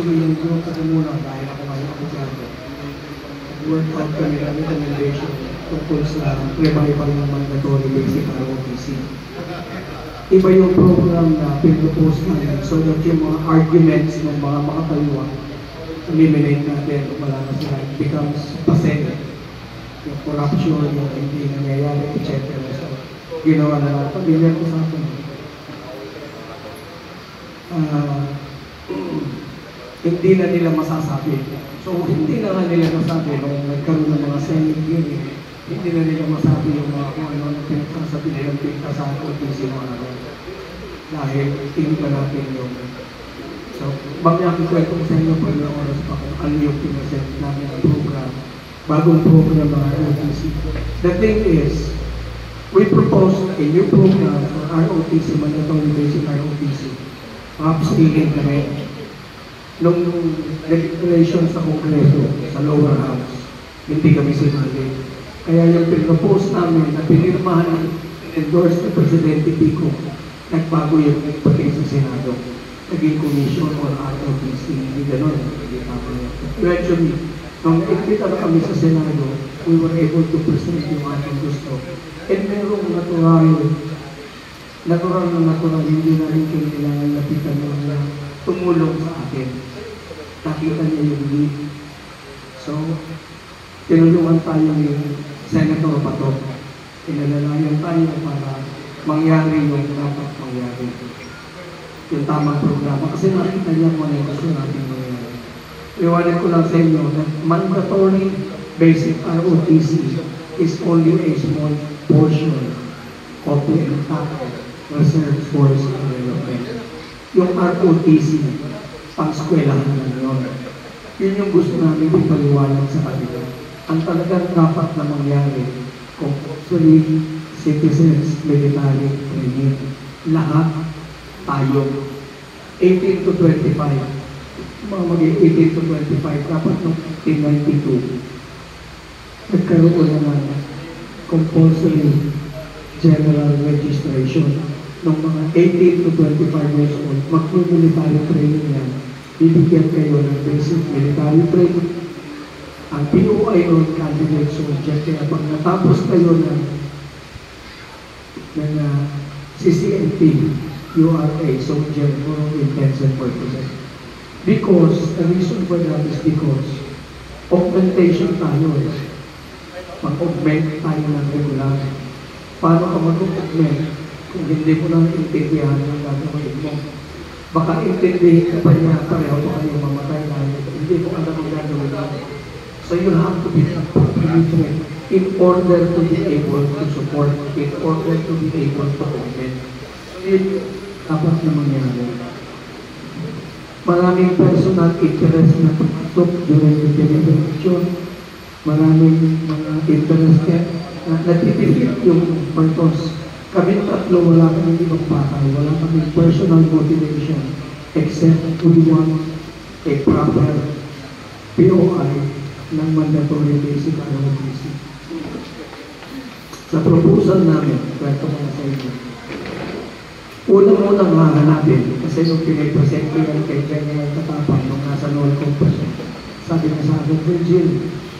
sabihin ko kasi muna dahil ako ngayon abogado. Work out kami ng recommendation tungkol sa revival ng mandatory basic ROTC. Iba yung program na pinropose namin so that yung mga arguments ng mga makataliwa eliminate natin kung wala na sila. It becomes pathetic. Yung corruption, yung hindi nangyayari, etc. So, ginawa na lang. Pag-ilan ko sa akin. Hindi na nila masasabi. So, hindi na nga nila masabi nung nagkaroon ng mga Senate hearing, hindi na nila masabi yung mga kung ano na pinagsasabi nilang pinagsasabi o mga ano. Dahil tingin pa natin yung so, mamaya kikwento ko sa inyo pa ilang oras pa kung ano yung pinasend namin ang program, bagong program ng ROTC. The thing is, we proposed a new program for ROTC, mandatory basic ROTC. Upscaling kami. Nung declaration sa Kongreso, sa lower house, hindi kami sinali. Kaya yung pinropose namin na pinirmahan ng endorse ng Presidente Pico, nagbago yung pati sa Senado. Naging commission on ROTC, hindi gano'n. Eventually, nung nag-imbita na kami sa Senado, we were able to present yung ating gusto. And merong natural, hindi namin kailangan lapitan na tumulong sa atin. Nakita niya yung need. So, tinulungan tayo ni Senator Bato. Pinalalayan tayo para mangyari yung dapat mangyari. Yung tamang programa. Kasi nakita niya kung ano yung gusto natin mangyari. Iwanan ko lang sa inyo na mandatory basic ROTC is only a small portion of the entire reserve force development. Yung ROTC, pang-skwelahan na yun. Yun yung gusto namin ipaliwanag sa kanila. Ang talagang dapat na mangyari, compulsory citizens, military training, lahat tayo. 18 to 25. Mga maging 18 to 25, dapat noong 1892, nagkaroon naman compulsory general registration ng mga 18 to 25 years old. Mag-military training yan. Bibigyan kayo ng basic military training. Ang POI noon, candidate soldier, kaya pag natapos kayo ng CCNP, you are a soldier for all intents and purposes. Because, the reason for that is because augmentation tayo eh. Pag-augment tayo ng regular. Paano ka mag-augment kung hindi mo lang intindihan ang gagawin mo? Baka intindihin ka pa niya, pareho pa kayo mamatay na hindi mo alam ang gagawin mo. So you have to be prepared in order to be able to support, in order to be able to augment. Yun dapat na mangyari. Maraming personal interest na pumasok during the deliberation. Maraming mga interest na natitipid yung purpose. Kami tatlo, wala kami ibang pakay, wala kami personal motivation except we want a proper POI ng mandatory basic ROTC. Sa proposal namin, kwento ko na sa inyo. Unang-unang hahanapin, kasi nung pinipresent ko yan kay General Katapang nung nasa Noel Compassion, sabi niya sa akin, Virgil,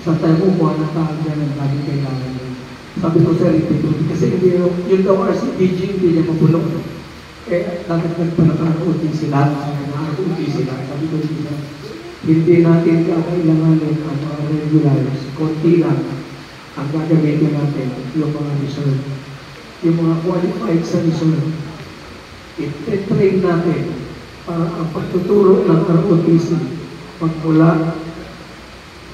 sa tayo mo, kuha na tahan dyan ang laging kailangan mo. Sabi ko sa Ripid, kasi hindi yun daw RCPG, hindi niya mabulong. Eh, dapat nagpanaka-ROTC sila, ROTC sila. Sabi ko hindi natin kakailanganin ang mga regulars, konti lang ang gagamitin natin, yung mga reserve. Yung mga qualified sa reserve, i-train natin para ang pagtuturo ng ROTC magmula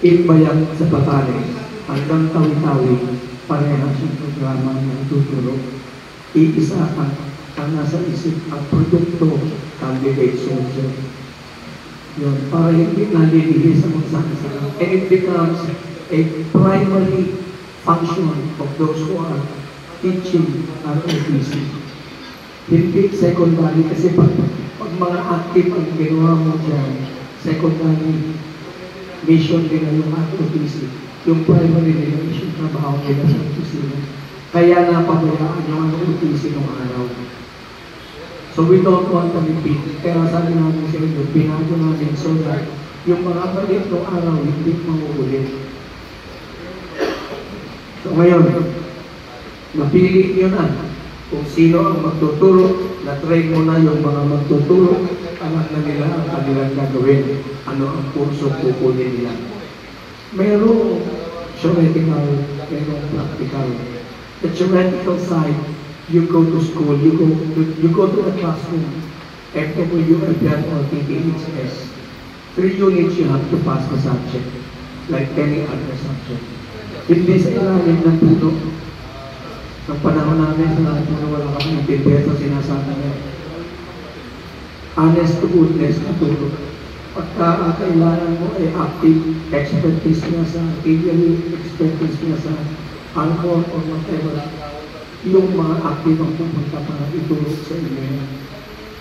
Imbayang sa Batanes hanggang Tawi-Tawi, parehas yung programa ng tuturo. Iisa ang nasa isip ang produkto candidate soldier. Yun, para hindi nalilihis sa magsasama. And it becomes a primary function of those who are teaching ROTC. Hindi secondary kasi pag mga active ang ginawa mo dyan, secondary mission nila yung ROTC. Yung primary nila is yung trabaho nila sa opisina. Kaya napabayaan yung ROTC ng araw. So So we don't want to repeat. Kaya sabi namin sa inyo, pinago namin so that yung mga maliit ng araw hindi mauulit. So ngayon, napili nyo na kung sino ang magtuturo, na-train mo na yung mga magtuturo, alam na nila ang kanilang gagawin, ano ang kurso kukunin nila. Mayroong theoretical, mayroong practical. The theoretical side, you go to school, you go to a classroom, FWU, FPR, or TPHS. 3 units you have to pass the subject, like any other subject. Hindi sa ilalim ng puno. Sa panahon namin, sa lahat na wala kami intindihan sa sinasabi niya. Honest to goodness na turo. Pagka kailangan mo ay active expertise niya sa theory, expertise niya sa alcohol or whatever, yung mga active ang pupunta para ituro sa inyo.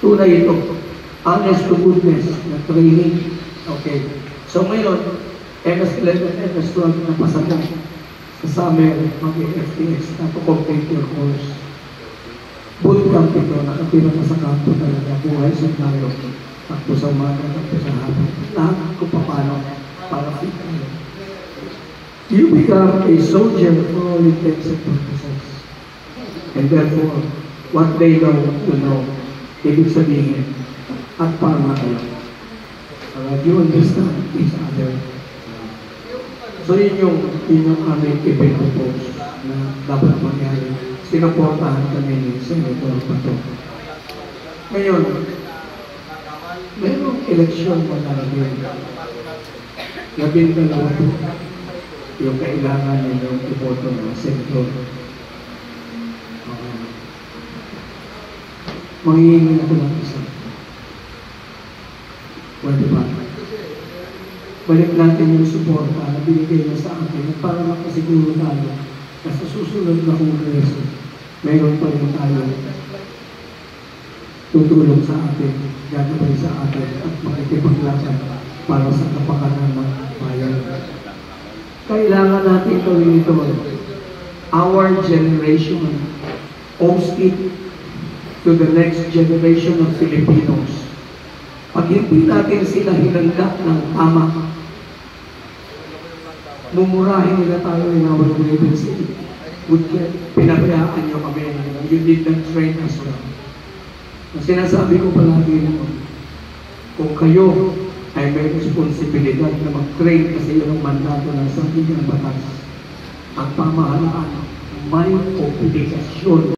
Tunay ito, honest to goodness na training. Okay. So ngayon, MS11, MS12 na pasama. Sa summer, mag-FTX na to complete your course. Bootcamp ito, nakatira na sa kampo talaga, buhay sa tayo. Takbo sa umaga, takbo sa hapon. Lahat ko paano para fit tayo. You become a soldier for all intents and purposes. And therefore, what they know, you know. Ibig sabihin, at para kayo. You understand each other. So yun yung aming ipinopose na dapat mangyari. Sinuportahan kami ni Senator Pato. Ngayon, mayroong eleksyon mo na rin. 12 po yung kailangan ninyong iboto ng Senator. Manghihingi na ko lang isa. Pwede ba? Balik natin yung suporta na binigay niya sa akin para makasiguro tayo na sa susunod na kongreso, mayroon pa rin tayo tutulong sa atin, gagawin sa atin at makikipaglaban para sa kapakanan ng bayan. Kailangan natin gawin ito. Our generation owes it to the next generation of Filipinos. Pag hindi natin sila hinanda ng tama, mumurahin nila tayo in our grievances. Pinabayaan nyo kami. You did not train us well. Ang sinasabi ko palagi naman, kung kayo ay may responsibilidad na mag-train kasi yun ang mandato ng sabi ng batas, ang pamahalaan may obligasyon